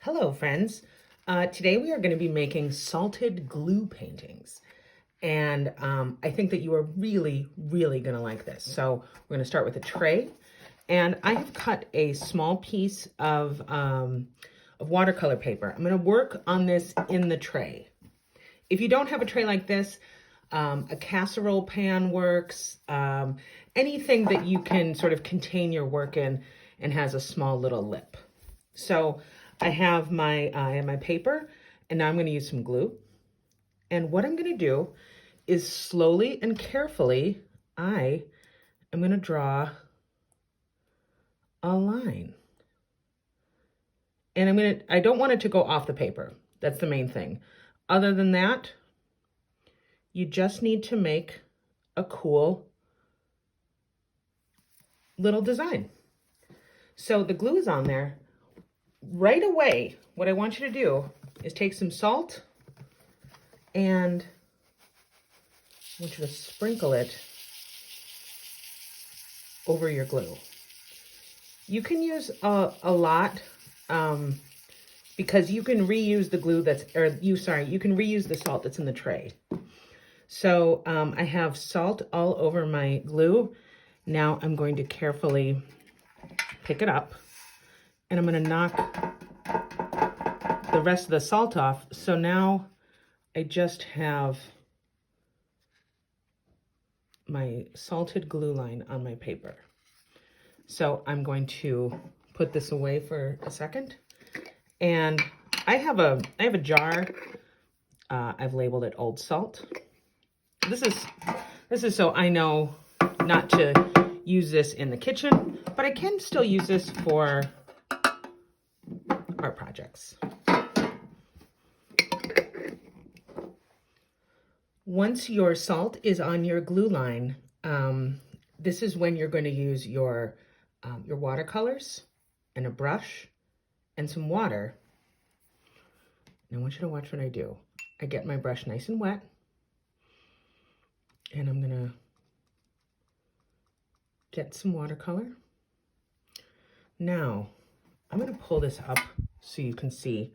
Hello, friends. Today we are going to be making salted glue paintings. And I think that you are really going to like this. So we're going to start with a tray. And I have cut a small piece of watercolor paper. I'm going to work on this in the tray. If you don't have a tray like this, a casserole pan works. Anything that you can sort of contain your work in and has a small little lip. So I have my paper, and now I'm going to use some glue. And what I'm going to do is slowly and carefully, I am going to draw a line. And I don't want it to go off the paper. That's the main thing. Other than that, you just need to make a cool little design. So the glue is on there. Right away, what I want you to do is take some salt and I want you to sprinkle it over your glue. You can use a lot because you can reuse the glue you can reuse the salt that's in the tray. So I have salt all over my glue. Now I'm going to carefully pick it up and I'm going to knock the rest of the salt off. So now I just have my salted glue line on my paper. So I'm going to put this away for a second. And I have a jar. I've labeled it Old Salt. This is so I know not to use this in the kitchen, but I can still use this for art projects. Once your salt is on your glue line, this is when you're going to use your watercolors and a brush and some water. And I want you to watch what I do. I get my brush nice and wet, and I'm going to get some watercolor. Now, I'm going to pull this up so you can see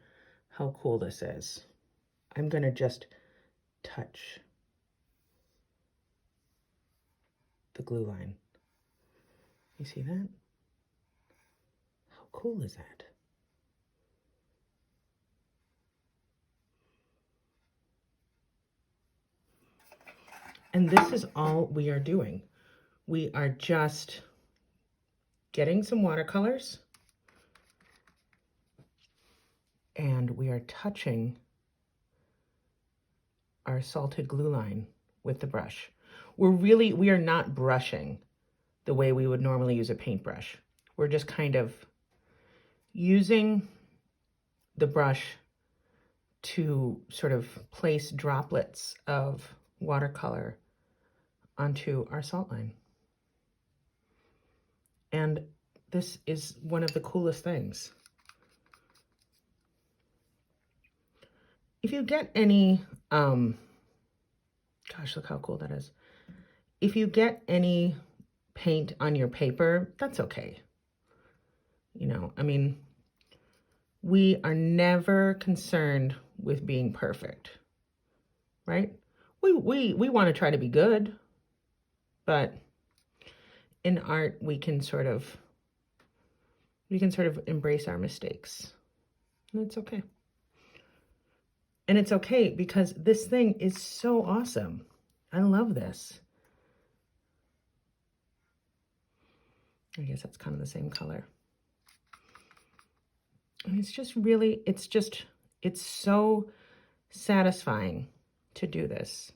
how cool this is. I'm going to just touch the glue line. You see that? How cool is that? And this is all we are doing. We are just getting some watercolors and we are touching our salted glue line with the brush. We are not brushing the way we would normally use a paintbrush. We're just kind of using the brush to sort of place droplets of watercolor onto our salt line. And this is one of the coolest things. If you get any, gosh, look how cool that is. If you get any paint on your paper, that's okay. You know, I mean, we are never concerned with being perfect, right? We want to try to be good, but in art, we can sort of embrace our mistakes. And it's okay. And it's okay because this thing is so awesome. I love this. I guess that's kind of the same color. And it's just really, it's so satisfying to do this.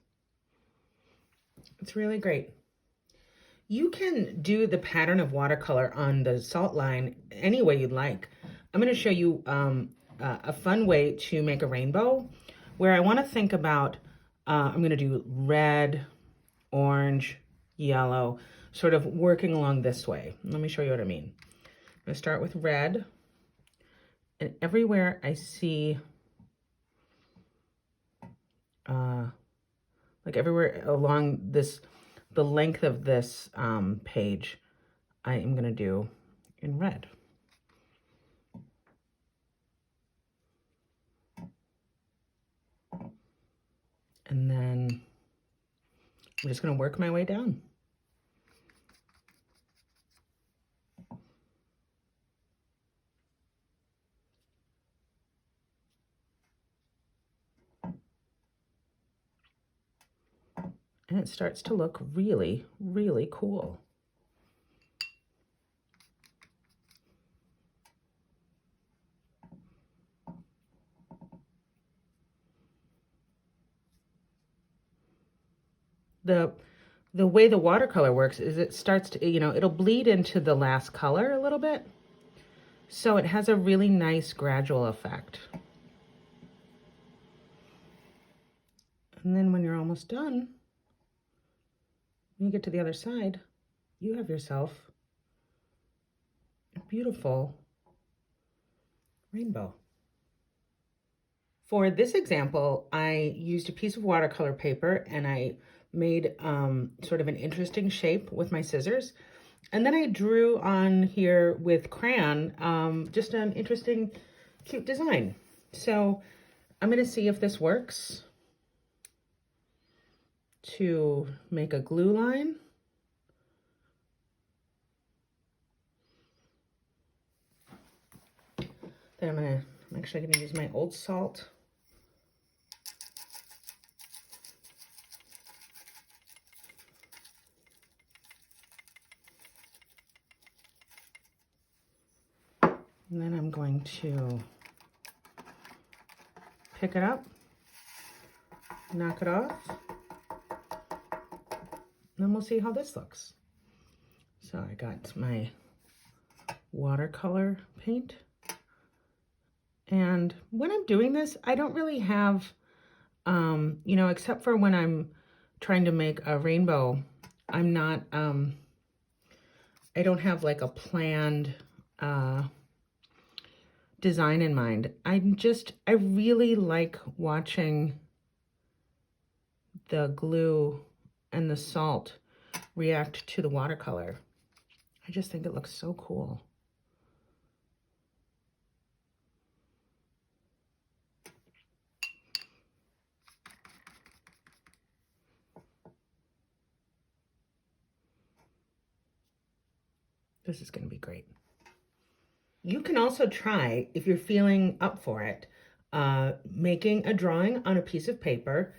It's really great. You can do the pattern of watercolor on the salt line any way you'd like. I'm going to show you a fun way to make a rainbow where I want to think about, I'm going to do red, orange, yellow, sort of working along this way. Let me show you what I mean. I'm going to start with red, and everywhere I see, like everywhere along the length of this page, I am going to do in red. And then I'm just going to work my way down. And it starts to look really, really cool. The way the watercolor works is it starts to, it'll bleed into the last color a little bit. So it has a really nice gradual effect. And then when you're almost done, when you get to the other side, you have yourself a beautiful rainbow. For this example, I used a piece of watercolor paper and I made sort of an interesting shape with my scissors. And then I drew on here with crayon just an interesting, cute design. So I'm going to see if this works to make a glue line. Then I'm actually going to use my old salt. And then I'm going to pick it up, knock it off, and then we'll see how this looks. So I got my watercolor paint. And when I'm doing this, I don't really have, except for when I'm trying to make a rainbow, I'm not, I don't have like a planned design in mind. I really like watching the glue and the salt react to the watercolor. I just think it looks so cool. This is going to be great. You can also try, if you're feeling up for it, making a drawing on a piece of paper,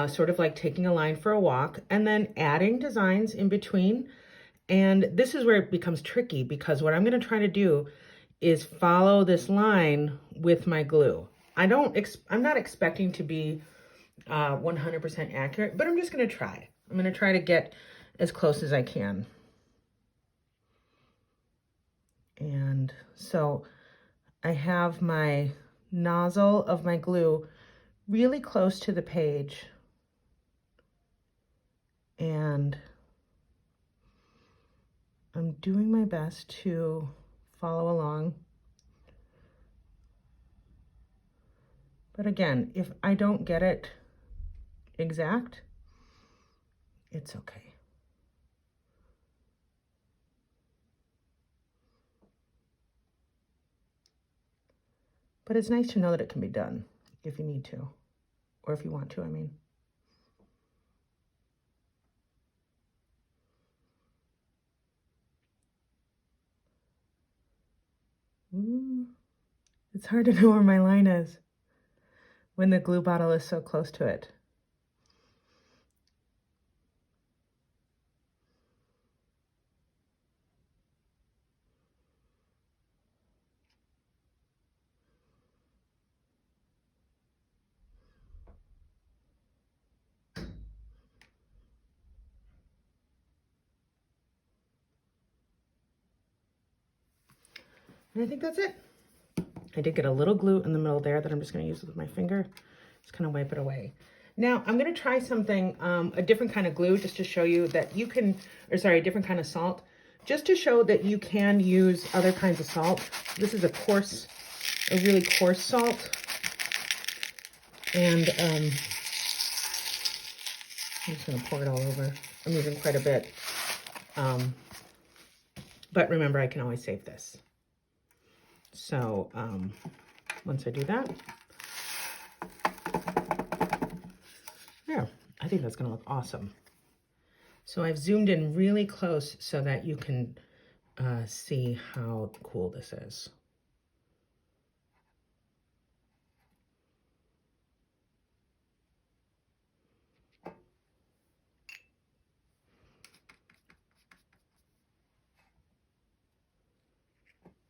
sort of like taking a line for a walk, and then adding designs in between. And this is where it becomes tricky, because what I'm going to try to do is follow this line with my glue. I'm not expecting to be 100% accurate, but I'm just going to try. I'm going to try to get as close as I can. And so I have my nozzle of my glue really close to the page. And I'm doing my best to follow along. But again, if I don't get it exact, it's okay. But it's nice to know that it can be done if you need to, or if you want to, I mean. Ooh, it's hard to know where my line is when the glue bottle is so close to it. And I think that's it. I did get a little glue in the middle there that I'm just going to use with my finger. Just kind of wipe it away. Now I'm going to try something, a different kind of glue, just to show you that you can, a different kind of salt, just to show that you can use other kinds of salt. This is a really coarse salt. And I'm just going to pour it all over. I'm using quite a bit. But remember, I can always save this. So once I do that, think that's gonna look awesome. So I've zoomed in really close so that you can see how cool this is.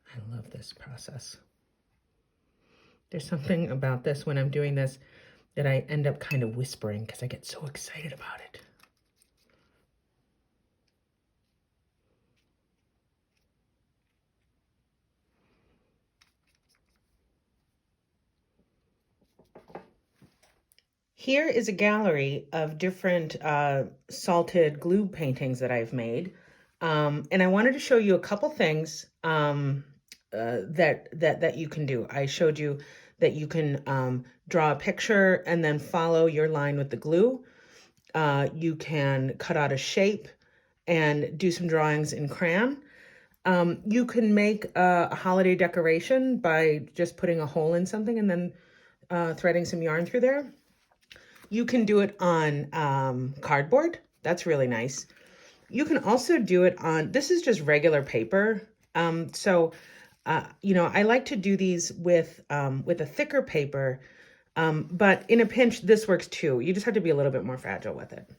I love this process. There's something about this when I'm doing this that I end up kind of whispering because I get so excited about it. Here is a gallery of different salted glue paintings that I've made. And I wanted to show you a couple things that you can do. I showed you that you can draw a picture and then follow your line with the glue. You can cut out a shape and do some drawings in crayon. You can make a holiday decoration by just putting a hole in something and then threading some yarn through there. You can do it on cardboard. That's really nice. You can also do it on, this is just regular paper. You know, I like to do these with a thicker paper, but in a pinch, this works too. You just have to be a little bit more fragile with it.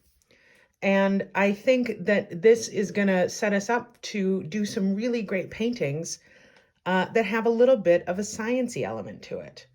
And I think that this is gonna set us up to do some really great paintings that have a little bit of a sciencey element to it.